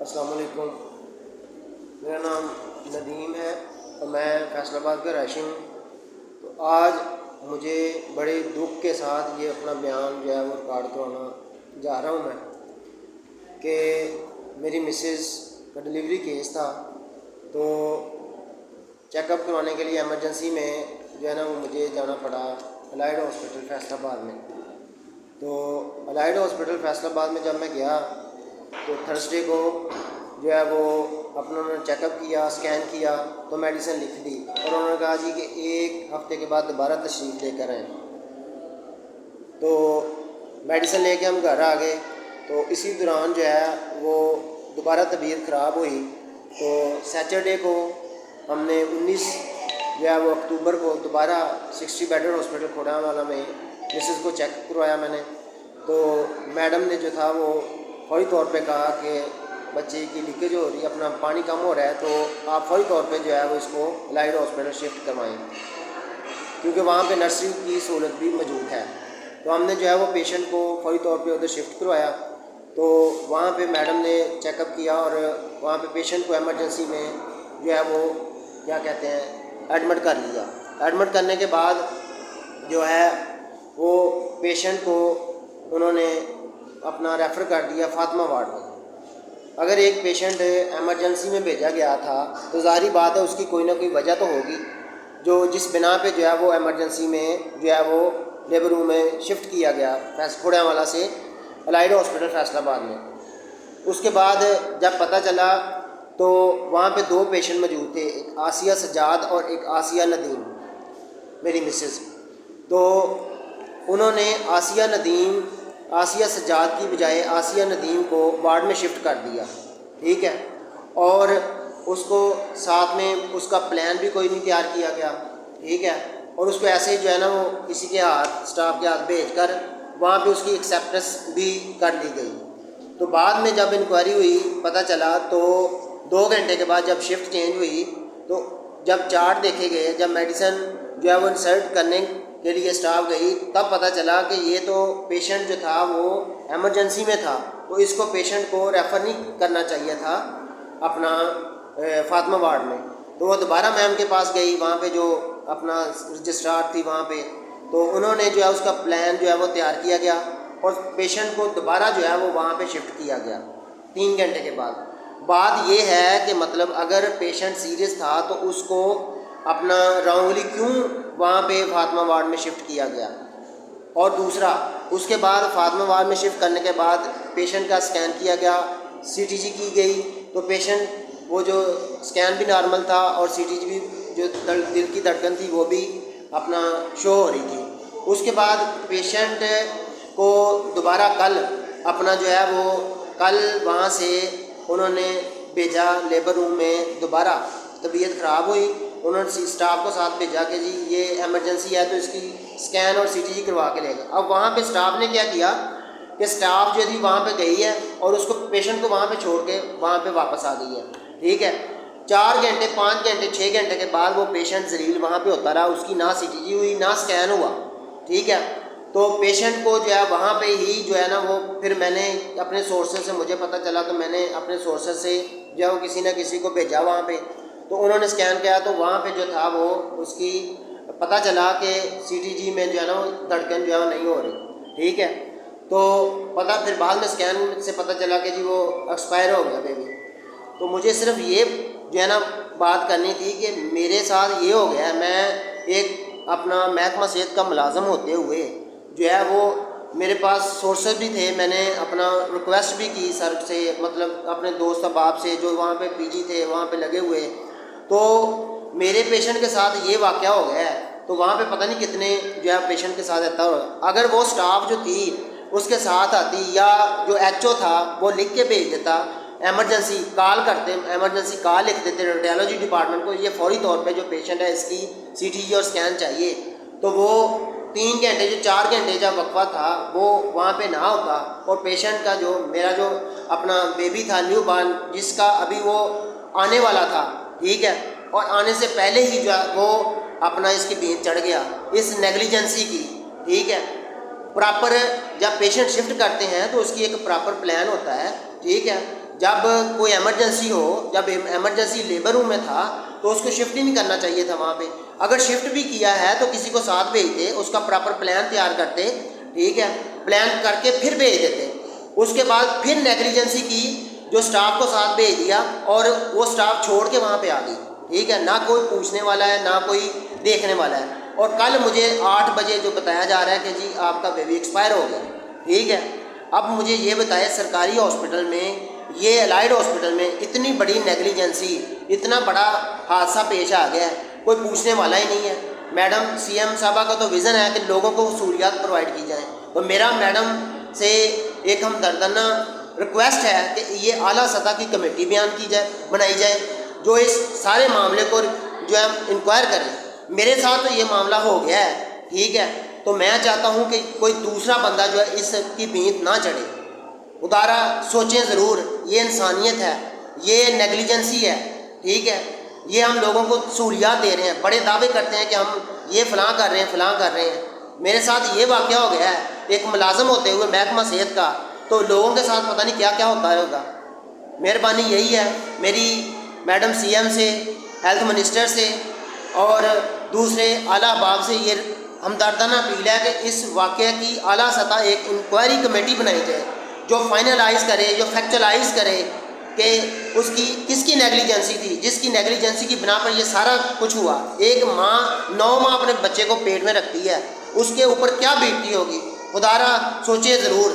السلام علیکم، میرا نام ندیم ہے اور میں فیصل آباد کا رہائشی ہوں۔ تو آج مجھے بڑے دکھ کے ساتھ یہ اپنا بیان جو ہے وہ ریکارڈ کروانا جا رہا ہوں میں کہ میری مسز کا ڈلیوری کیس تھا، تو چیک اپ کروانے کے لیے ایمرجنسی میں جو ہے نا وہ مجھے جانا پڑا الائڈ ہاسپٹل فیصل آباد میں۔ تو الائڈ ہاسپٹل فیصل آباد میں جب میں گیا تو تھرسڈے کو جو ہے وہ انہوں نے چیک اپ کیا، اسکین کیا تو میڈیسن لکھ دی اور انہوں نے کہا جی کہ 1 ہفتے کے بعد دوبارہ تشریف لے کر آئیں۔ تو میڈیسن لے کے ہم گھر آ گئے، تو اسی دوران جو ہے وہ دوبارہ طبیعت خراب ہوئی۔ تو سیٹرڈے کو ہم نے 19 جو ہے وہ اکتوبر کو دوبارہ 60 بیڈڈ ہاسپٹل کھوڑا والا میں مسز کو چیک کروایا میں نے۔ تو میڈم نے جو تھا وہ فوری طور پہ کہا کہ بچے کی لیکیج ہو رہی ہے، اپنا پانی کم ہو رہا ہے، تو آپ فوری طور پہ جو ہے وہ اس کو الائڈ ہاسپٹل شفٹ کروائیں، کیونکہ وہاں پہ نرسری کی سہولت بھی موجود ہے۔ تو ہم نے جو ہے وہ پیشنٹ کو فوری طور پہ ادھر شفٹ کروایا۔ تو وہاں پہ میڈم نے چیک اپ کیا اور وہاں پہ پیشنٹ کو ایمرجنسی میں جو ہے وہ کیا کہتے ہیں ایڈمٹ کر لیا۔ ایڈمٹ کرنے کے بعد جو ہے وہ پیشنٹ کو انہوں نے اپنا ریفر کر دیا فاطمہ وارڈ میں۔ اگر ایک پیشنٹ ایمرجنسی میں بھیجا گیا تھا تو ظاہری بات ہے اس کی کوئی نہ کوئی وجہ تو ہوگی، جو جس بنا پہ جو ہے وہ ایمرجنسی میں جو ہے وہ لیبر روم میں شفٹ کیا گیا کھوڑیاں والا سے الائڈ ہاسپٹل فیصل آباد میں۔ اس کے بعد جب پتہ چلا تو وہاں پہ 2 پیشنٹ موجود تھے، ایک آسیہ سجاد اور ایک آسیہ ندیم میری مسز۔ تو انہوں نے آسیہ سجاد کی بجائے آسیہ ندیم کو وارڈ میں شفٹ کر دیا، ٹھیک ہے، اور اس کو ساتھ میں اس کا پلان بھی کوئی نہیں تیار کیا گیا، ٹھیک ہے، اور اس کو ایسے ہی جو ہے نا وہ کسی کے ہاتھ اسٹاف کے ہاتھ بھیج کر وہاں پہ اس کی ایکسیپٹنس بھی کر لی گئی۔ تو بعد میں جب انکوائری ہوئی پتہ چلا تو 2 گھنٹے کے بعد جب شفٹ چینج ہوئی تو جب چارٹ دیکھے گئے، جب میڈیسن جو ہے وہ انسرٹ کرنے کے لیے اسٹاف گئی، تب پتہ چلا کہ یہ تو پیشنٹ جو تھا وہ ایمرجنسی میں تھا، تو اس کو پیشنٹ کو ریفر نہیں کرنا چاہیے تھا اپنا فاطمہ وارڈ میں۔ تو وہ دوبارہ میم کے پاس گئی، وہاں پہ جو اپنا رجسٹرار تھی وہاں پہ، تو انہوں نے جو ہے اس کا پلان جو ہے وہ تیار کیا گیا اور پیشنٹ کو دوبارہ جو ہے وہ وہاں پہ شفٹ کیا گیا 3 گھنٹے کے بعد۔ بات یہ ہے کہ مطلب اگر پیشنٹ سیریس تھا تو اس کو اپنا رانگلی کیوں وہاں پہ فاطمہ وارڈ میں شفٹ کیا گیا؟ اور دوسرا اس کے بعد فاطمہ وارڈ میں شفٹ کرنے کے بعد پیشنٹ کا اسکین کیا گیا، CTG کی گئی، تو پیشنٹ وہ جو اسکین بھی نارمل تھا اور CTG بھی جو دل کی دھڑکن تھی وہ بھی اپنا شو ہو رہی تھی۔ اس کے بعد پیشنٹ کو دوبارہ کل اپنا جو ہے وہ کل وہاں سے انہوں نے بھیجا لیبر روم میں، دوبارہ طبیعت خراب ہوئی، انہوں نے اسٹاف کو ساتھ بھیجا کہ جی یہ ایمرجنسی ہے تو اس کی اسکین اور CTG کروا کے لے گا۔ اب وہاں پہ اسٹاف نے کیا کیا کہ اسٹاف جو تھی وہاں پہ گئی ہے اور اس کو پیشنٹ کو وہاں پہ چھوڑ کے وہاں پہ واپس آ گئی ہے، ٹھیک ہے۔ 4 گھنٹے 5 گھنٹے 6 گھنٹے کے بعد وہ پیشنٹ ذلیل وہاں پہ ہوتا رہا، اس کی نہ CTG ہوئی نہ اسکین ہوا، ٹھیک ہے۔ تو پیشنٹ کو جو ہے وہاں پہ ہی جو ہے نا وہ پھر میں نے اپنے سورسز سے مجھے پتہ چلا تو میں نے اپنے سورسز سے جو ہے وہ کسی نہ کسی کو بھیجا وہاں پہ، تو انہوں نے اسکین کیا تو وہاں پہ جو تھا وہ اس کی پتہ چلا کہ CTG میں جو ہے نا وہ دھڑکن جو ہے وہ نہیں ہو رہی، ٹھیک ہے۔ تو پتہ پھر بعد میں اسکین سے پتہ چلا کہ جی وہ ایکسپائر ہو گیا بیبی۔ تو مجھے صرف یہ جو ہے نا بات کرنی تھی کہ میرے ساتھ یہ ہو گیا ہے، میں ایک اپنا محکمہ صحت کا ملازم ہوتے ہوئے جو ہے وہ میرے پاس سورسز بھی تھے، میں نے اپنا ریکویسٹ بھی کی سر سے، مطلب اپنے دوست احباب سے جو وہاں پہ PG تھے وہاں پہ لگے ہوئے، تو میرے پیشنٹ کے ساتھ یہ واقعہ ہو گیا ہے تو وہاں پہ پتہ نہیں کتنے جو ہے پیشنٹ کے ساتھ رہتا ہوگا۔ اگر وہ اسٹاف جو تھی اس کے ساتھ آتی یا جو HO تھا وہ لکھ کے بھیج دیتا، ایمرجنسی کال کرتے، ایمرجنسی کال لکھ دیتے ریڈیالوجی ڈپارٹمنٹ کو، یہ فوری طور پہ جو پیشنٹ ہے اس کی CTG اور اسکین چاہیے، تو وہ 3 گھنٹے جو 4 گھنٹے جب وقفہ تھا وہ وہاں پہ نہ ہوتا اور پیشنٹ کا جو میرا جو اپنا بیبی تھا نیو بارن جس کا ابھی وہ آنے والا تھا، ٹھیک ہے، اور آنے سے پہلے ہی جو وہ اپنا اس کی بین چڑھ گیا اس نیگلیجنسی کی، ٹھیک ہے۔ پراپر جب پیشنٹ شفٹ کرتے ہیں تو اس کی ایک پراپر پلان ہوتا ہے، ٹھیک ہے۔ جب کوئی ایمرجنسی ہو، جب ایمرجنسی لیبر روم میں تھا تو اس کو شفٹ ہی نہیں کرنا چاہیے تھا وہاں پہ. اگر شفٹ بھی کیا ہے تو کسی کو ساتھ بھیجتے، اس کا پراپر پلان تیار کرتے، ٹھیک ہے، پلان کر کے پھر بھیج دیتے. اس کے بعد پھر نیگلیجنسی کی، جو سٹاف کو ساتھ بھیج دیا اور وہ سٹاف چھوڑ کے وہاں پہ آ گئی، ٹھیک ہے، نہ کوئی پوچھنے والا ہے نہ کوئی دیکھنے والا ہے. اور کل مجھے 8 بجے جو بتایا جا رہا ہے کہ جی آپ کا بیبی ایکسپائر ہو گیا، ٹھیک ہے. اب مجھے یہ بتائے سرکاری ہاسپٹل میں، یہ الائڈ ہاسپٹل میں اتنی بڑی نیگلیجنسی، اتنا بڑا حادثہ پیش آ گیا ہے، کوئی پوچھنے والا ہی نہیں ہے. میڈم سی ایم صاحبہ کا تو ویژن ہے کہ لوگوں کو سہولیات پرووائڈ کی جائیں، تو میرا میڈم سے ایک ہمدردانہ ریکویسٹ ہے کہ یہ اعلیٰ سطح کی کمیٹی بیان کی جائے، بنائی جائے، جو اس سارے معاملے کو جو ہے انکوائر کریں. میرے ساتھ تو یہ معاملہ ہو گیا ہے، ٹھیک ہے، تو میں چاہتا ہوں کہ کوئی دوسرا بندہ جو ہے اس کی بینت نہ چڑھے. ادارہ سوچیں ضرور، یہ انسانیت ہے، یہ نیگلیجنسی ہے، ٹھیک ہے. یہ ہم لوگوں کو سہولیات دے رہے ہیں، بڑے دعوے کرتے ہیں کہ ہم یہ فلاں کر رہے ہیں فلاں کر رہے ہیں. میرے ساتھ یہ واقعہ ہو گیا ہے ایک ملازم ہوتے ہوئے محکمہ صحت کا، تو لوگوں کے ساتھ پتہ نہیں کیا کیا ہوتا ہوگا. مہربانی یہی ہے میری میڈم سی ایم سے، ہیلتھ منسٹر سے اور دوسرے اعلیٰ احباب سے یہ ہمدردانہ اپیل ہے کہ اس واقعے کی اعلیٰ سطح ایک انکوائری کمیٹی بنائی جائے، جو فائنلائز کرے، جو فیکچولائز کرے کہ اس کی کس کی نیگلیجنسی تھی، جس کی نیگلیجنسی کی بنا پر یہ سارا کچھ ہوا. ایک ماں 9 ماہ اپنے بچے کو پیٹ میں رکھتی ہے، اس کے اوپر کیا بیتتی ہوگی. خدا را سوچے ضرور.